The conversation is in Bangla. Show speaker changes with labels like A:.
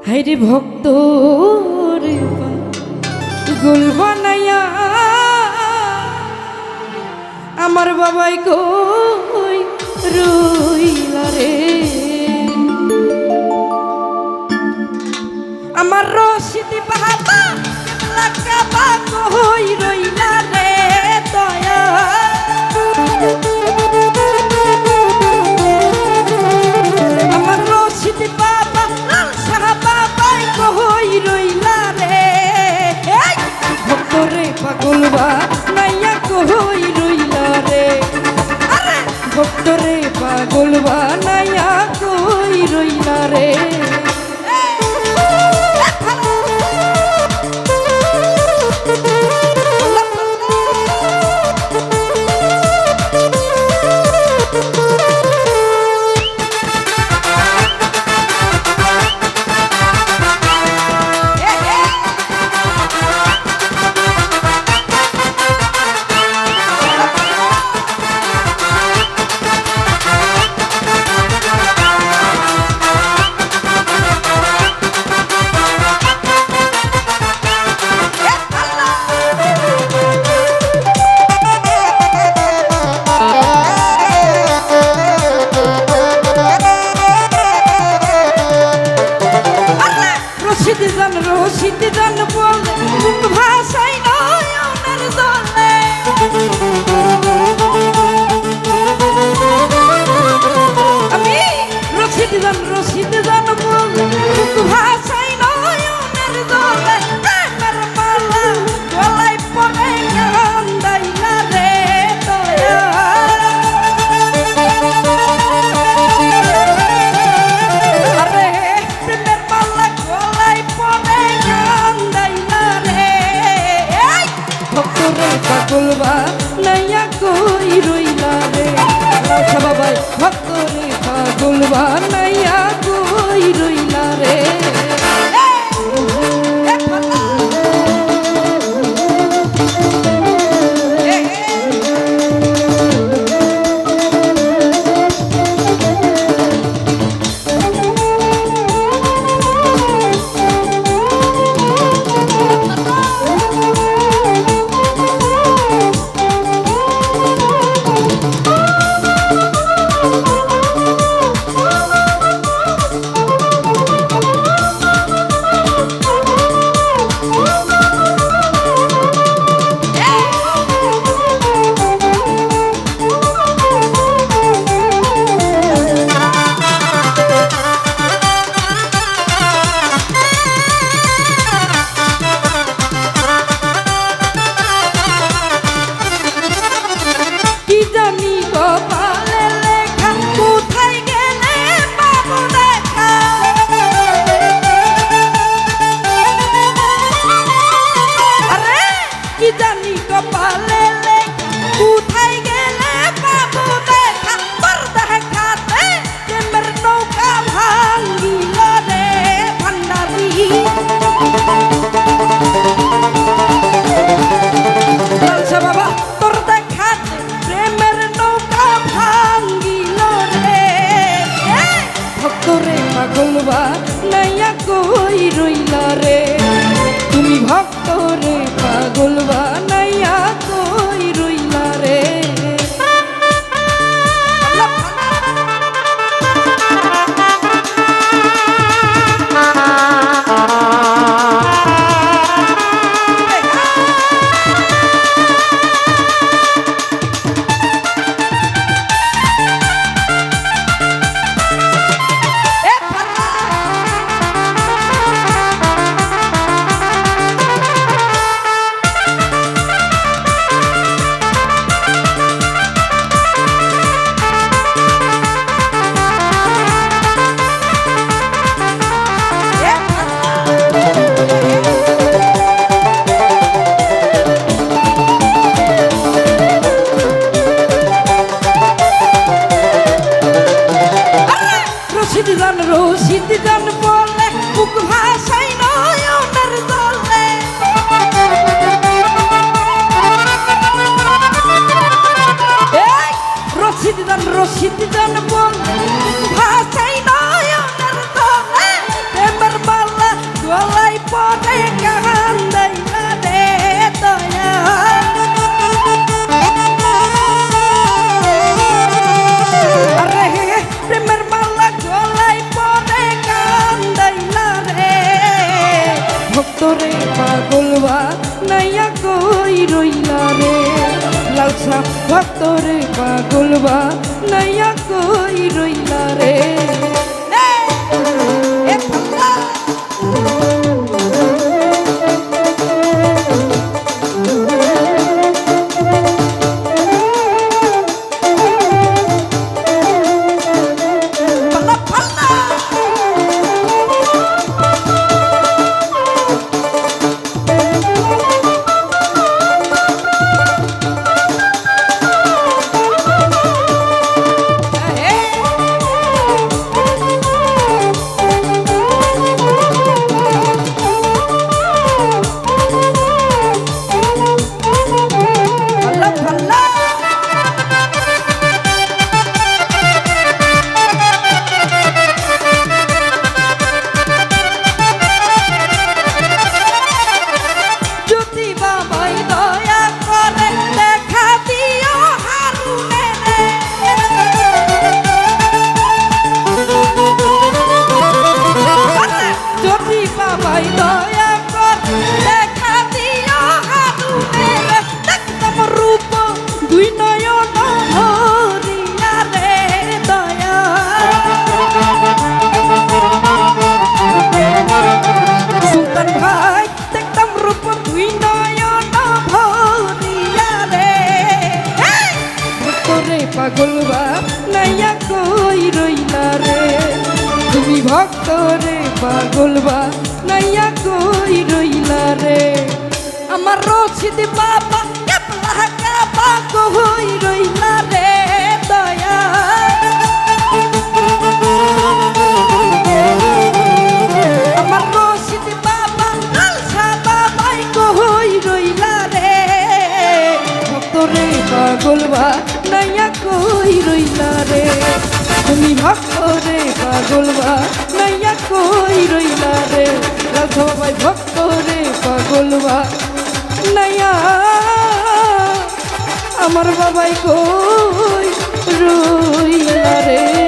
A: হাইরে ভক্ত রে গোল বানাইয়া আমার বাবাই কই রইলা রে আমার রশিদি বাবা লাগা বা কই রইলা রে দয়া আমার রশিদি বাবা লাল সাহাবা বাই কই রইলা রে ভক্ত রে পাগল বা নাইয়া কই রইলা রে আরে ভক্ত রে পাগল বা নাইয়া কই রইলা রে রশিদ জান বলে মুখ ভাষাই নয়নের জলে আমি রশিদ জান বলে মুখ ভাষাই নয়নের জলে আমার মালা গলায় পড়ে কান্দাইলা রে দয়া আরে প্রেমের মালা গলায় পড়ে পাগল বা নাইয়া কই রইলা রে বাবাই ভক্ত রে পাগল বা নাইয়া কই রইলা রে পাগল বা নাইয়া কই রইলা রে তুমি ভক্ত রে পাগল বা নাইয়া কই রইলা রে রে পাগল বা নাইয়া কই রইলা রে লালসা ভক্ত রে পাগল বা নাইয়া কই রইলা রে পাগল বা নাইয়া কই রইলা রে তুমি ভক্ত রে পাগল বা নাইয়া কই রইলা রে আমার রশিদ বাবা কেবলা কাবা কই রইলা রে দয়া আমার রশিদ বাবা লালসা বাবাই কই রইলা রে ভক্ত রে পাগল বা নাইয়া কই রইলা রে তুমি ভক্ত রে পাগল বা নাইয়া কই রইলা রে রাধা বাবাই ভক্ত রে পাগল বা নাইয়া আমার বাবাই কই রইলা রে।